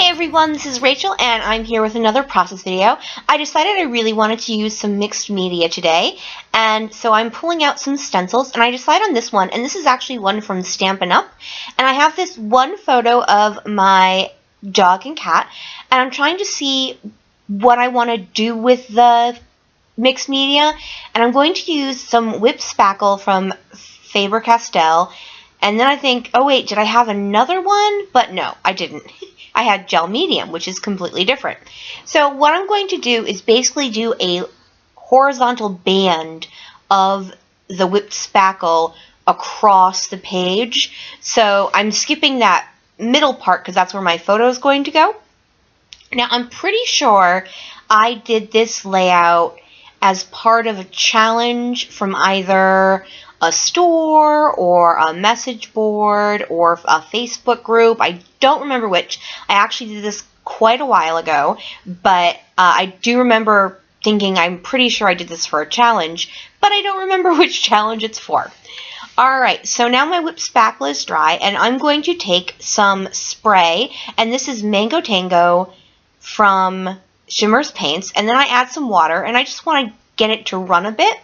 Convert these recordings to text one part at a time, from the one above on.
Hey everyone, this is Rachel and I'm here with another process video. I decided I really wanted to use some mixed media today, and so I'm pulling out some stencils, and I decided on this one, and this is actually one from Stampin' Up! And I have this one photo of my dog and cat, and I'm trying to see what I want to do with the mixed media, and I'm going to use some whipped spackle from Faber-Castell, and then I think, oh wait, did I have another one? But no, I didn't. I had gel medium, which is completely different. So what I'm going to do is basically do a horizontal band of the whipped spackle across the page. So I'm skipping that middle part because that's where my photo is going to go. Now I'm pretty sure I did this layout as part of a challenge from either a store or a message board or a Facebook group. I don't remember which. I actually did this quite a while ago, but I do remember thinking I'm pretty sure I did this for a challenge, but I don't remember which challenge it's for. Alright, so now my whipped spackle is dry, and I'm going to take some spray, and this is Mango Tango from Shimmer's Paints, and then I add some water, and I just want to get it to run a bit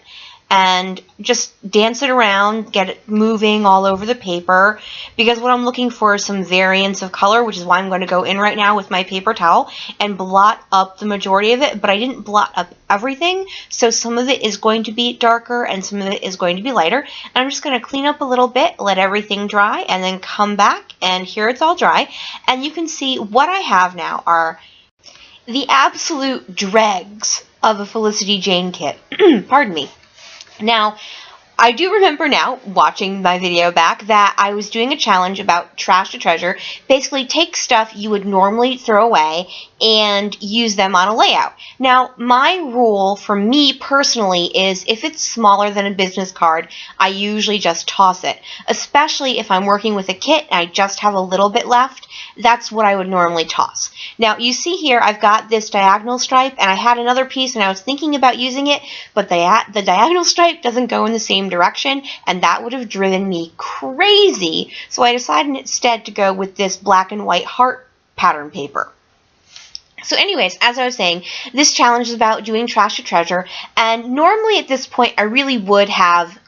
and just dance it around, get it moving all over the paper, because what I'm looking for is some variance of color, which is why I'm going to go in right now with my paper towel and blot up the majority of it, but I didn't blot up everything, so some of it is going to be darker and some of it is going to be lighter, and I'm just going to clean up a little bit, let everything dry, and then come back, and here it's all dry, and you can see what I have now are the absolute dregs of a Felicity Jane kit. Pardon me. Now, I do remember now, watching my video back, that I was doing a challenge about trash to treasure. Basically, take stuff you would normally throw away and use them on a layout. Now, my rule for me personally is if it's smaller than a business card, I usually just toss it. Especially if I'm working with a kit and I just have a little bit left, that's what I would normally toss. Now, you see here, I've got this diagonal stripe, and I had another piece, and I was thinking about using it, but the diagonal stripe doesn't go in the same direction, and that would have driven me crazy. So I decided instead to go with this black and white heart pattern paper. So anyways, as I was saying, this challenge is about doing trash to treasure, and normally at this point I really would have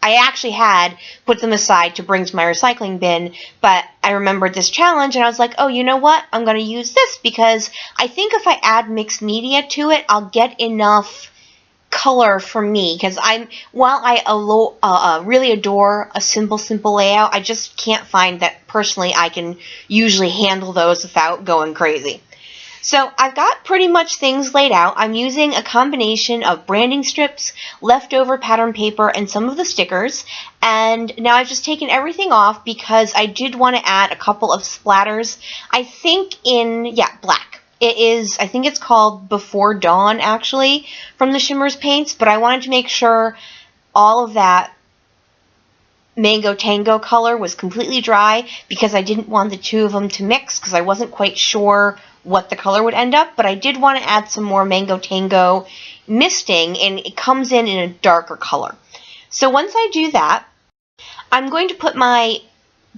I actually had put them aside to bring to my recycling bin, but I remembered this challenge and I was like, oh, you know what? I'm going to use this because I think if I add mixed media to it, I'll get enough color for me, because while I really adore a simple layout, I just can't find that personally I can usually handle those without going crazy. So I've got pretty much things laid out. I'm using a combination of branding strips, leftover pattern paper, and some of the stickers. And now I've just taken everything off because I did want to add a couple of splatters. I think black. I think it's called Before Dawn, actually, from the Shimmer's Paints. But I wanted to make sure all of that Mango Tango color was completely dry because I didn't want the two of them to mix because I wasn't quite sure what the color would end up, but I did want to add some more Mango Tango misting, and it comes in a darker color. So once I do that, I'm going to put my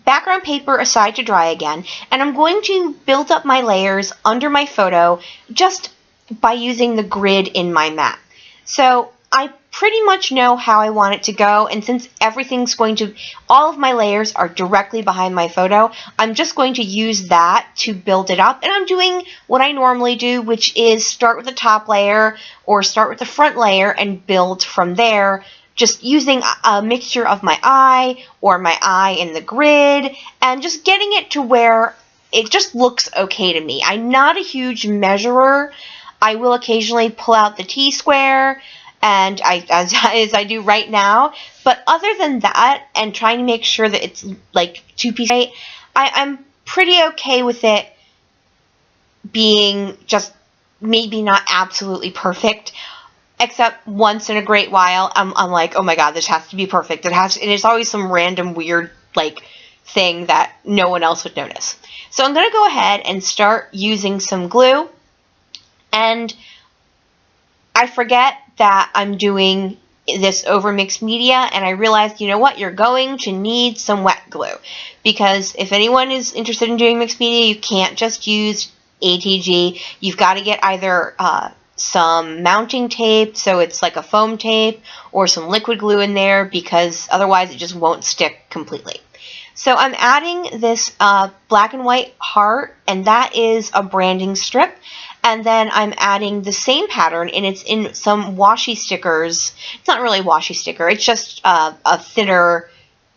background paper aside to dry again, and I'm going to build up my layers under my photo just by using the grid in my mat. So I pretty much know how I want it to go, and since all of my layers are directly behind my photo, I'm just going to use that to build it up, and I'm doing what I normally do, which is start with the top layer or start with the front layer and build from there, just using a mixture of my eye or my eye in the grid, and just getting it to where it just looks okay to me. I'm not a huge measurer. I will occasionally pull out the T-square, and as I do right now, but other than that, and trying to make sure that it's like two-piece, I'm pretty okay with it being just maybe not absolutely perfect, except once in a great while, I'm like, oh my god, this has to be perfect. And it's always some random weird thing that no one else would notice. So I'm going to go ahead and start using some glue, and I forget that I'm doing this over mixed media, and I realized, you know what, you're going to need some wet glue, because if anyone is interested in doing mixed media, you can't just use ATG. You've got to get either some mounting tape, so it's like a foam tape, or some liquid glue in there, because otherwise it just won't stick completely. So I'm adding this black and white heart, and that is a branding strip. And then I'm adding the same pattern, and it's in some washi stickers. It's not really washi sticker. It's just a thinner,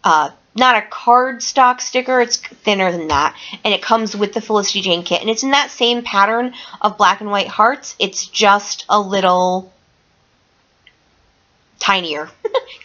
not a cardstock sticker. It's thinner than that. And it comes with the Felicity Jane kit. And it's in that same pattern of black and white hearts. It's just a little tinier.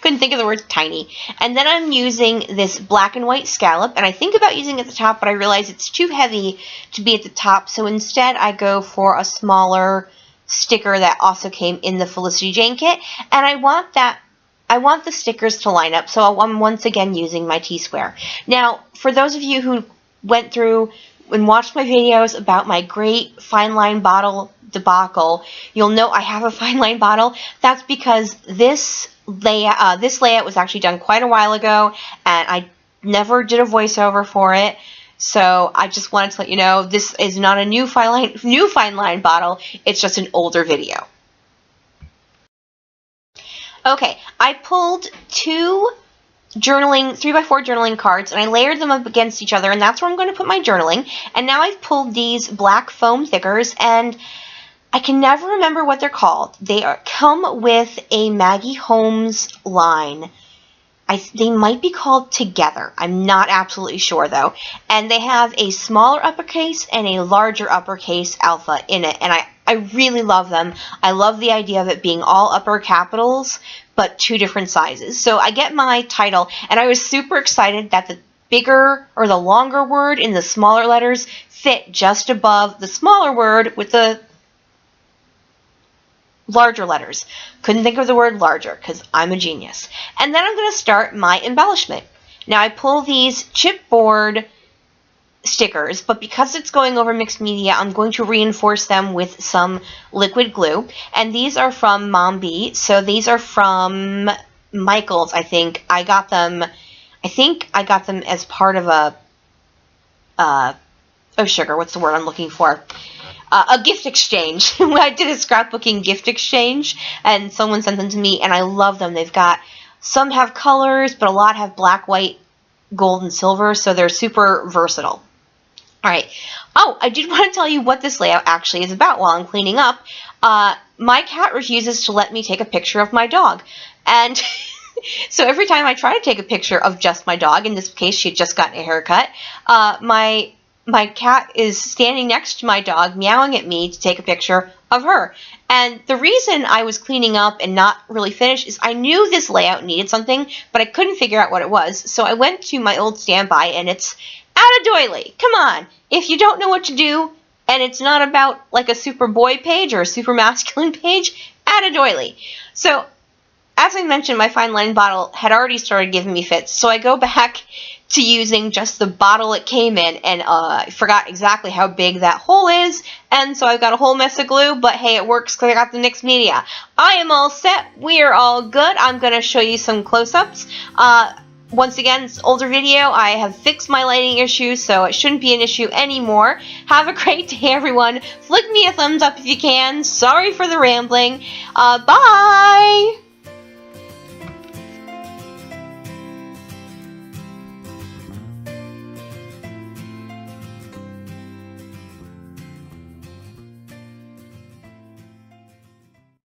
Couldn't think of the word tiny. And then I'm using this black and white scallop, and I think about using it at the top, but I realize it's too heavy to be at the top, so instead I go for a smaller sticker that also came in the Felicity Jane kit, and I want the stickers to line up, so I'm once again using my T-square. Now, for those of you who went through and watched my videos about my great fine line bottle debacle, you'll know I have a fine line bottle. That's because this layout was actually done quite a while ago, and I never did a voiceover for it. So I just wanted to let you know this is not a new fine line bottle. It's just an older video. Okay, I pulled two 3x4 journaling cards, and I layered them up against each other, and that's where I'm going to put my journaling. And now I've pulled these black foam thickers, and I can never remember what they're called. They come with a Maggie Holmes line. They might be called Together. I'm not absolutely sure, though. And they have a smaller uppercase and a larger uppercase alpha in it, and I really love them. I love the idea of it being all upper capitals, but two different sizes. So I get my title, and I was super excited that the bigger or the longer word in the smaller letters fit just above the smaller word with the larger letters. Couldn't think of the word larger because I'm a genius. And then I'm going to start my embellishment. Now I pull these chipboard stickers, but because it's going over mixed media, I'm going to reinforce them with some liquid glue. And these are from Mom B. So these are from Michael's, I think. I think I got them as part of a oh sugar, what's the word I'm looking for? A gift exchange. I did a scrapbooking gift exchange, and someone sent them to me, and I love them. They've got, some have colors, but a lot have black, white, gold, and silver, so they're super versatile. Alright. Oh, I did want to tell you what this layout actually is about while I'm cleaning up. My cat refuses to let me take a picture of my dog. And so every time I try to take a picture of just my dog, in this case she had just gotten a haircut, my cat is standing next to my dog, meowing at me to take a picture of her. And the reason I was cleaning up and not really finished is I knew this layout needed something, but I couldn't figure out what it was. So I went to my old standby, and it's add a doily. Come on. If you don't know what to do, and it's not about like a super boy page or a super masculine page, add a doily. So as I mentioned, my fine line bottle had already started giving me fits, so I go back to using just the bottle it came in, and I forgot exactly how big that hole is, and so I've got a whole mess of glue, but hey, it works because I got the mixed media. I am all set. We are all good. I'm going to show you some close-ups. Once again, it's an older video. I have fixed my lighting issue, so it shouldn't be an issue anymore. Have a great day, everyone. Flick me a thumbs up if you can. Sorry for the rambling. Bye!